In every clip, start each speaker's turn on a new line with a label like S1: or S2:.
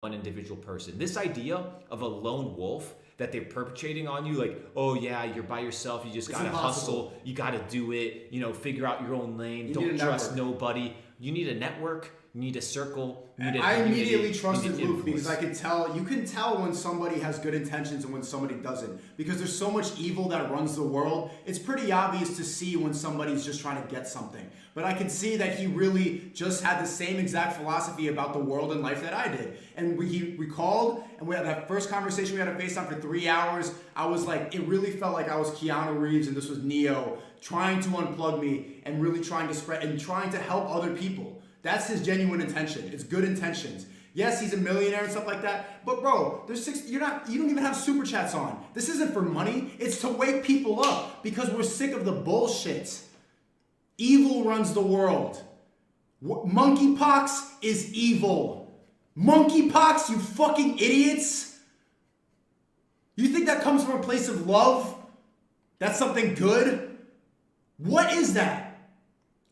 S1: one individual person. This idea of a lone wolf that they're perpetrating on you, like, oh yeah, you're by yourself, you just gotta hustle, you gotta do it, you know, figure out your own lane, don't trust nobody. You need a network, you need a circle, you need a
S2: I immediately trusted Luke because I could tell, you can tell when somebody has good intentions and when somebody doesn't. Because there's so much evil that runs the world, it's pretty obvious to see when somebody's just trying to get something. But I can see that he really just had the same exact philosophy about the world and life that I did. And he recalled, and we had that first conversation, we had a FaceTime for 3 hours. I was like, it really felt like I was Keanu Reeves and this was Neo, trying to unplug me and really trying to spread and trying to help other people. That's his genuine intention. It's good intentions. Yes, he's a millionaire and stuff like that. But bro, you don't even have super chats on. This isn't for money. It's to wake people up because we're sick of the bullshit. Evil runs the world. Monkeypox is evil. Monkeypox, you fucking idiots. You think that comes from a place of love? That's something good? What is that?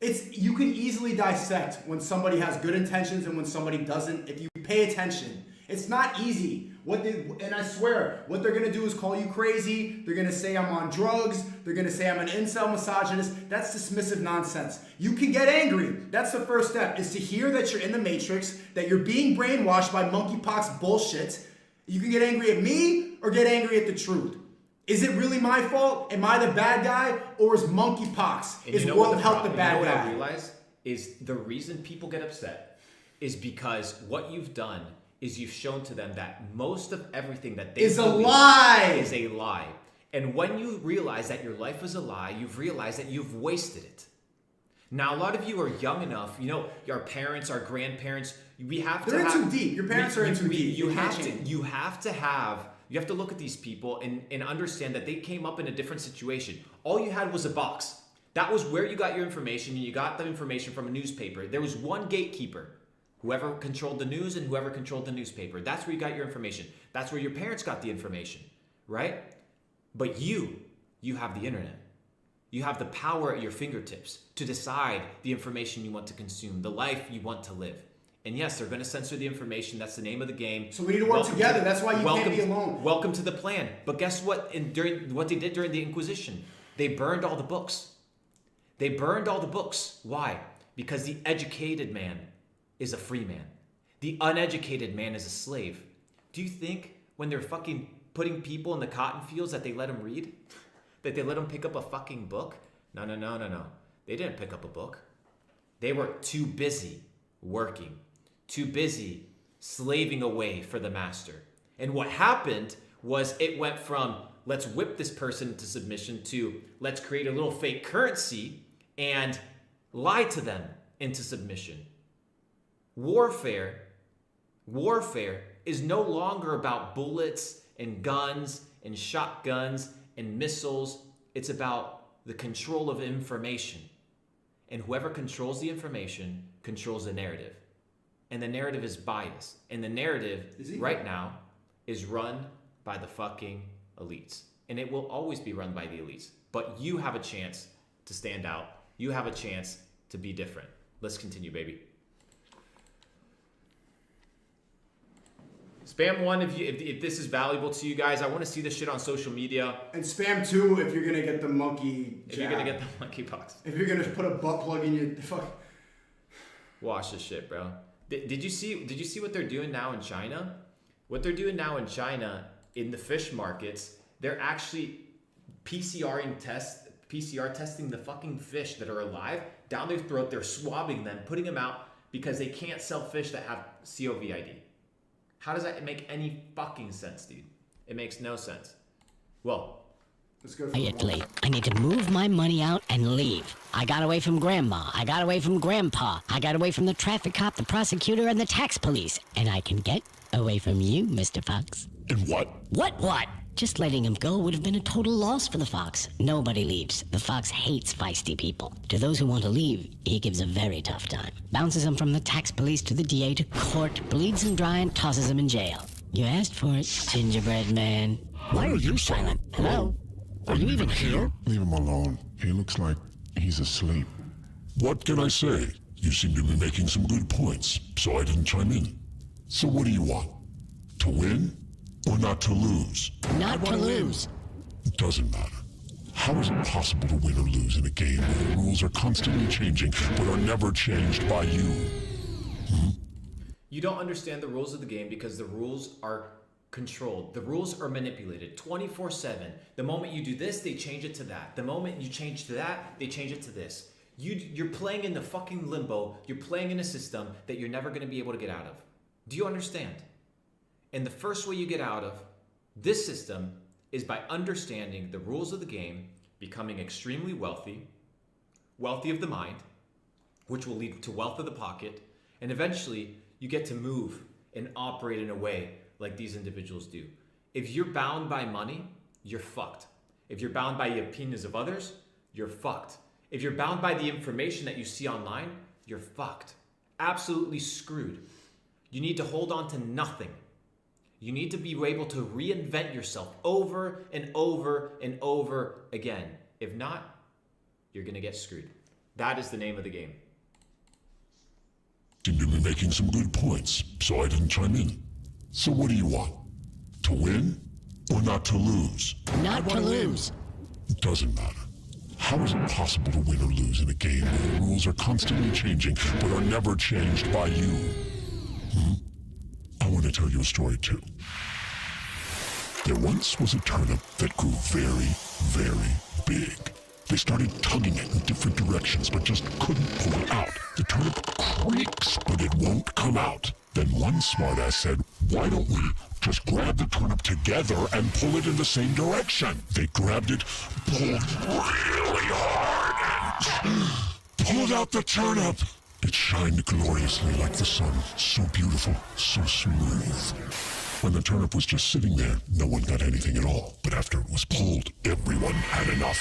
S2: You can easily dissect when somebody has good intentions and when somebody doesn't if you pay attention. It's not easy. And I swear, what they're gonna do is call you crazy. They're gonna say I'm on drugs. They're gonna say I'm an incel misogynist. That's dismissive nonsense. You can get angry. That's the first step, is to hear that you're in the matrix, that you're being brainwashed by monkeypox bullshit. You can get angry at me or get angry at the truth. Is it really my fault? Am I the bad guy? Or is monkeypox? Is world health the bad guy?
S1: What I realize is the reason people get upset is because what you've done is you've shown to them that most of everything that they
S2: is a lie.
S1: Is a lie. And when you realize that your life is a lie, you've realized that you've wasted it. Now, a lot of you are young enough, you know, our parents, our grandparents, we have to have...
S2: They're in too deep. Your parents are in too deep.
S1: You have to look at these people and understand that they came up in a different situation. All you had was a box. That was where you got your information, and you got the information from a newspaper. There was one gatekeeper, whoever controlled the news and whoever controlled the newspaper. That's where you got your information. That's where your parents got the information, right? But you have the internet. You have the power at your fingertips to decide the information you want to consume, the life you want to live. And yes, they're going to censor the information. That's the name of the game.
S2: So we need to work together. That's why you can't be alone.
S1: Welcome to the plan. But guess what? During what they did during the Inquisition, they burned all the books. They burned all the books. Why? Because the educated man is a free man. The uneducated man is a slave. Do you think when they're fucking putting people in the cotton fields that they let them read? That they let them pick up a fucking book? No. They didn't pick up a book. They were too busy working. Too busy slaving away for the master. And what happened was it went from let's whip this person into submission to let's create a little fake currency and lie to them into submission. Warfare is no longer about bullets and guns and shotguns and missiles. It's about the control of information. And whoever controls the information controls the narrative. And the narrative is biased. And the narrative right now is run by the fucking elites. And it will always be run by the elites. But you have a chance to stand out. You have a chance to be different. Let's continue, baby. Spam 1 if this is valuable to you guys. I want to see this shit on social media.
S2: And spam 2 if you're going to get the monkey jab.
S1: If you're going to get the monkeypox.
S2: If you're going to put a butt plug in your... Fuck.
S1: Watch this shit, bro. Did you see what they're doing now in China? What they're doing now in China in the fish markets, they're actually PCR testing the fucking fish that are alive down their throat. They're swabbing them, putting them out because they can't sell fish that have COVID. How does that make any fucking sense, dude? It makes no sense. Well,
S2: let's go.
S3: Immediately, I need to move my money out and leave. I got away from Grandma. I got away from Grandpa. I got away from the traffic cop, the prosecutor, and the tax police. And I can get away from you, Mr. Fox.
S4: And what?
S3: What? Just letting him go would have been a total loss for the Fox. Nobody leaves. The Fox hates feisty people. To those who want to leave, he gives a very tough time. Bounces them from the tax police to the DA to court, bleeds them dry and tosses them in jail. You asked for it, gingerbread man.
S4: Why are you silent?
S3: Hello? Are you even here?
S5: Leave him alone. He looks like he's asleep.
S4: What can I say? You seem to be making some good points, so I didn't chime in. So what do you want?
S5: To win or not to lose?
S3: Not to lose.
S5: It doesn't matter. How is it possible to win or lose in a game where the rules are constantly changing but are never changed by you?
S1: You don't understand the rules of the game because the rules are controlled. The rules are manipulated 24/7. The moment you do this, they change it to that. The moment you change to that, they change it to this. You're playing in the fucking limbo. You're playing in a system that you're never going to be able to get out of. Do you understand? And the first way you get out of this system is by understanding the rules of the game, becoming extremely wealthy, wealthy of the mind, which will lead to wealth of the pocket, and eventually you get to move and operate in a way like these individuals do. If you're bound by money, you're fucked. If you're bound by the opinions of others, you're fucked. If you're bound by the information that you see online, you're fucked. Absolutely screwed. You need to hold on to nothing. You need to be able to reinvent yourself over and over and over again. If not, you're going to get screwed. That is the name of the game.
S5: Seem to be making some good points, so I didn't chime in. So what do you want? To win or not to lose?
S3: Not to lose.
S5: It doesn't matter. How is it possible to win or lose in a game where the rules are constantly changing but are never changed by you? I want to tell you a story too. There once was a turnip that grew very, very big. They started tugging it in different directions but just couldn't pull it out. The turnip creaks, but it won't come out. Then one smartass said, why don't we just grab the turnip together and pull it in the same direction? They grabbed it, pulled really hard, and pulled out the turnip. It shined gloriously like the sun, so beautiful, so smooth. When the turnip was just sitting there, no one got anything at all. But after it was pulled, everyone had enough.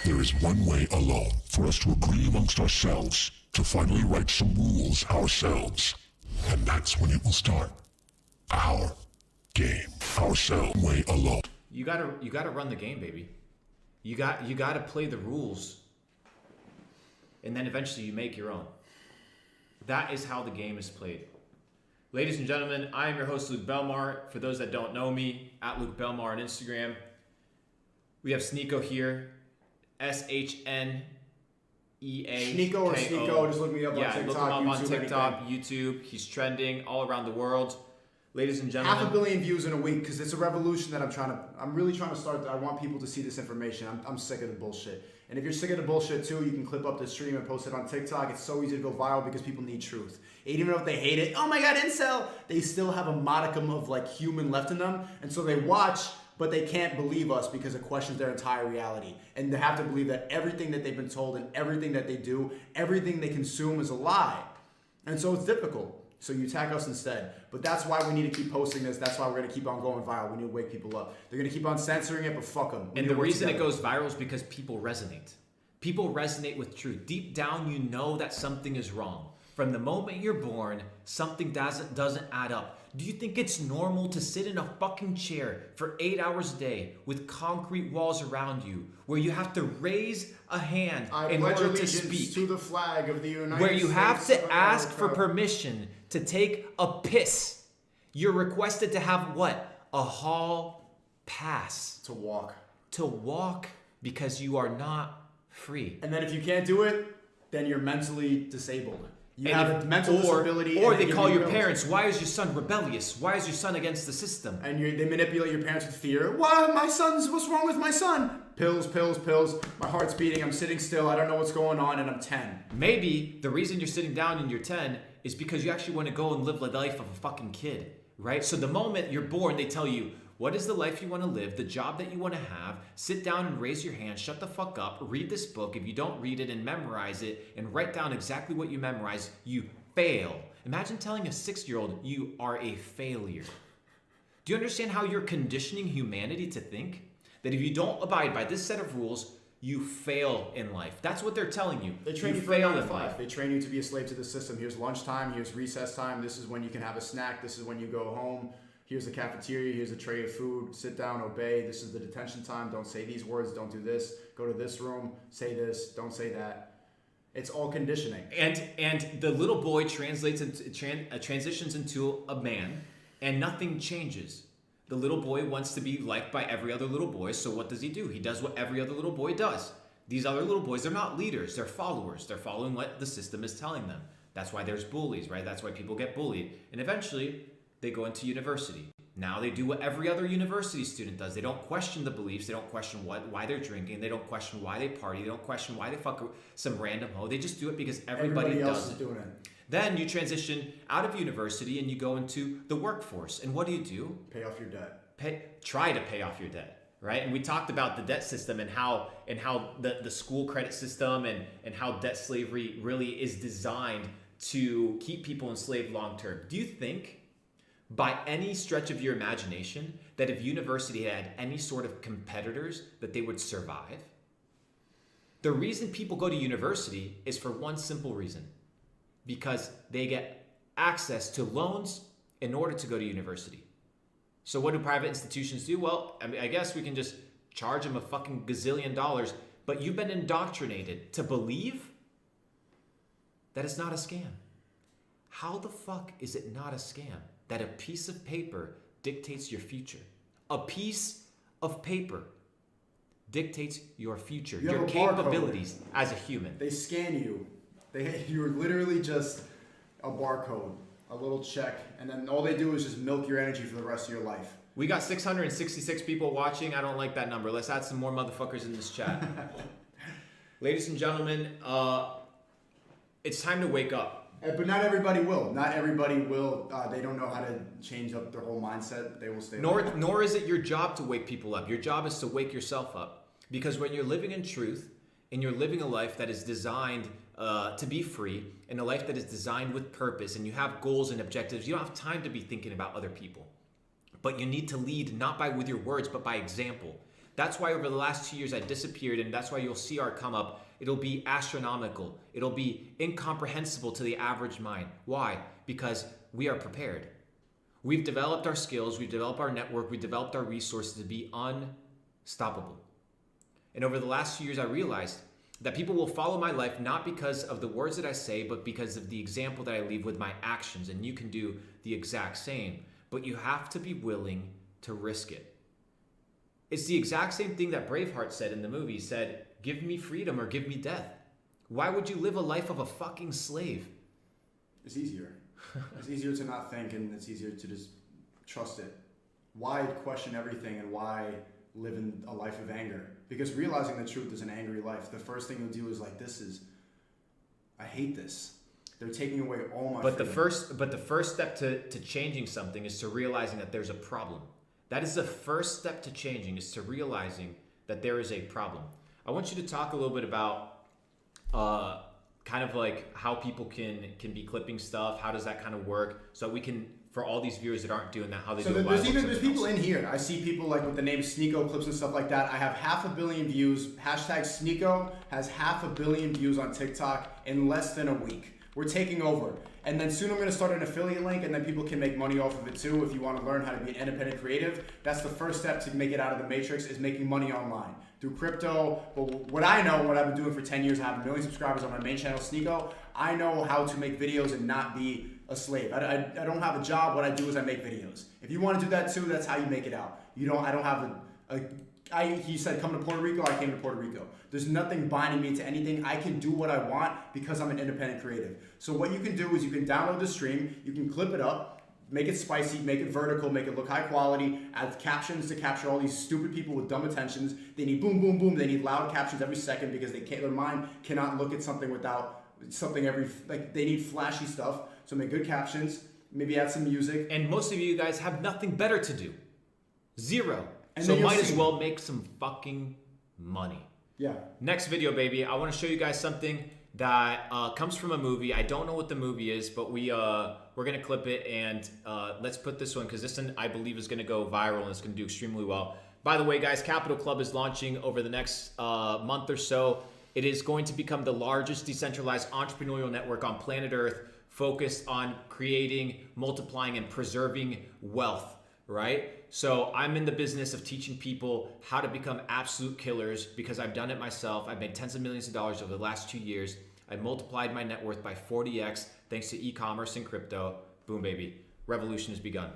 S5: There is one way alone for us to agree amongst ourselves, to finally write some rules ourselves. And that's when it will start. Our game. Ourselves way alone.
S1: You gotta run the game, baby. You gotta play the rules. And then eventually you make your own. That is how the game is played. Ladies and gentlemen, I am your host, Luke Belmar. For those that don't know me, at Luke Belmar on Instagram. We have Sneako here. SHNEA.
S2: Sneako or Sneako, just look me up on TikTok.
S1: Yeah, look him up on
S2: YouTube,
S1: TikTok,
S2: anything.
S1: YouTube. He's trending all around the world. Ladies and gentlemen.
S2: 500 million views in a week because it's a revolution that I'm really trying to start. I want people to see this information. I'm sick of the bullshit. And if you're sick of the bullshit too, you can clip up the stream and post it on TikTok. It's so easy to go viral because people need truth. And even if they hate it, oh my god, incel, they still have a modicum of like human left in them. And so they watch, but they can't believe us because it questions their entire reality. And they have to believe that everything that they've been told and everything that they do, everything they consume is a lie. And so it's difficult. So you attack us instead. But that's why we need to keep posting this. That's why we're going to keep on going viral. We need to wake people up. They're going to keep on censoring it, but fuck them.
S1: And the reason it goes viral is because people resonate. People resonate with truth. Deep down, you know that something is wrong. From the moment you're born, something doesn't add up. Do you think it's normal to sit in a fucking chair for 8 hours a day with concrete walls around you, where you have to raise a hand in order to speak,
S2: to the flag of the United
S1: where you
S2: States
S1: have to
S2: of
S1: ask for
S2: America.
S1: permission to take a piss? You're requested to have what? A hall pass.
S2: To walk.
S1: To walk because you are not free.
S2: And then if you can't do it, then you're mentally disabled. You
S1: And
S2: have
S1: if-
S2: a mental disability.
S1: Or
S2: and
S1: they
S2: give
S1: call
S2: you
S1: your
S2: pills.
S1: parents, why is your son rebellious? Why is your son against the system?
S2: And they manipulate your parents with fear. Why, what's wrong with my son? Pills, pills, pills. My heart's beating. I'm sitting still. I don't know what's going on, and I'm 10.
S1: Maybe the reason you're sitting down and you're 10 is because you actually want to go and live the life of a fucking kid, right? So the moment you're born, they tell you, what is the life you want to live, the job that you want to have, sit down and raise your hand, shut the fuck up, read this book. If you don't read it and memorize it and write down exactly what you memorize, you fail. Imagine telling a 6-year-old you are a failure. Do you understand how you're conditioning humanity to think? That if you don't abide by this set of rules, you fail in life. That's what they're telling you.
S2: They train you for
S1: fail
S2: 9 to
S1: in
S2: 5.
S1: life.
S2: They train you to be a slave to the system. Here's lunchtime. Here's recess time. This is when you can have a snack. This is when you go home. Here's the cafeteria. Here's a tray of food. Sit down, obey. This is the detention time. Don't say these words. Don't do this. Go to this room. Say this. Don't say that. It's all conditioning.
S1: And the little boy translates into transitions into a man, and nothing changes. The little boy wants to be liked by every other little boy, so what does he do? He does what every other little boy does. These other little boys, they're not leaders, they're followers. They're following what the system is telling them. That's why there's bullies, right? That's why people get bullied. And eventually, they go into university. Now they do what every other university student does. They don't question the beliefs. They don't question why they're drinking. They don't question why they party. They don't question why they fuck some random hoe. They just do it because everybody
S2: else
S1: does
S2: is
S1: it.
S2: doing it.
S1: Then you transition out of university and you go into the workforce. And what do?
S2: Pay off your debt.
S1: Try to pay off your debt, right? And we talked about the debt system and how the school credit system and how debt slavery really is designed to keep people enslaved long term. Do you think, by any stretch of your imagination, that if university had any sort of competitors, that they would survive? The reason people go to university is for one simple reason: because they get access to loans in order to go to university. So what do private institutions do? Well, I guess we can just charge them a fucking gazillion dollars, but you've been indoctrinated to believe that it's not a scam. How the fuck is it not a scam that a piece of paper dictates your future? A piece of paper dictates your future, your capabilities as a human.
S2: They scan you. You're literally just a barcode, a little check, and then all they do is just milk your energy for the rest of your life.
S1: We got 666 people watching. I don't like that number. Let's add some more motherfuckers in this chat. Ladies and gentlemen, it's time to wake up.
S2: But not everybody will. Not everybody will. They don't know how to change up their whole mindset. They will stay.
S1: Nor is it your job to wake people up. Your job is to wake yourself up. Because when you're living in truth and you're living a life that is designed to be free, and a life that is designed with purpose, and you have goals and objectives, you don't have time to be thinking about other people. But you need to lead not with your words, but by example. That's why over the last 2 years I disappeared, and that's why you'll see our come up. It'll be astronomical. It'll be incomprehensible to the average mind. Why? Because we are prepared. We've developed our skills, we've developed our network, we've developed our resources to be unstoppable. And over the last 2 years I realized that people will follow my life not because of the words that I say, but because of the example that I leave with my actions. And you can do the exact same, but you have to be willing to risk it. It's the exact same thing that Braveheart said in the movie. He said, "Give me freedom or give me death." Why would you live a life of a fucking slave?
S2: It's easier. It's easier to not think, and it's easier to just trust it. Why question everything, and why live in a life of anger? Because realizing the truth is an angry life. The first thing you'll do is I hate this. They're taking away all my freedom.
S1: The first step to changing something is to realizing that there's a problem. That is the first step to changing, is to realizing that there is a problem. I want you to talk a little bit about kind of like how people can be clipping stuff. How does that kind of work? So we can, for all these viewers that aren't doing that, how they do it.
S2: So there's people in here. I see people like with the name Sneako clips and stuff like that. I have 500 million views. Hashtag Sneako has 500 million views on TikTok in less than a week. We're taking over. And then soon I'm going to start an affiliate link, and then people can make money off of it too. If you want to learn how to be an independent creative, that's the first step to make it out of the matrix, is making money online through crypto. But what I know, what I've been doing for 10 years, I have 1 million subscribers on my main channel, Sneako. I know how to make videos and not be a slave. I don't have a job. What I do is I make videos. If you want to do that too, that's how you make it out. I don't have he said, come to Puerto Rico, I came to Puerto Rico. There's nothing binding me to anything. I can do what I want because I'm an independent creative. So what you can do is you can download the stream, you can clip it up, make it spicy, make it vertical, make it look high quality, add captions to capture all these stupid people with dumb attentions. They need boom, boom, boom. They need loud captions every second because their mind cannot look at something without something they need flashy stuff. So make good captions, maybe add some music.
S1: And most of you guys have nothing better to do. Zero.
S2: And
S1: so might as well make some fucking money.
S2: Yeah.
S1: Next video, baby. I want to show you guys something that comes from a movie. I don't know what the movie is, but we're gonna clip it, and let's put this one, because this one I believe is gonna go viral and it's gonna do extremely well. By the way, guys, Capital Club is launching over the next month or so. It is going to become the largest decentralized entrepreneurial network on planet Earth, focused on creating, multiplying, and preserving wealth. Right? So I'm in the business of teaching people how to become absolute killers, because I've done it myself. I've made tens of millions of dollars over the last 2 years. I multiplied my net worth by 40x thanks to e-commerce and crypto. Boom, baby. Revolution has begun.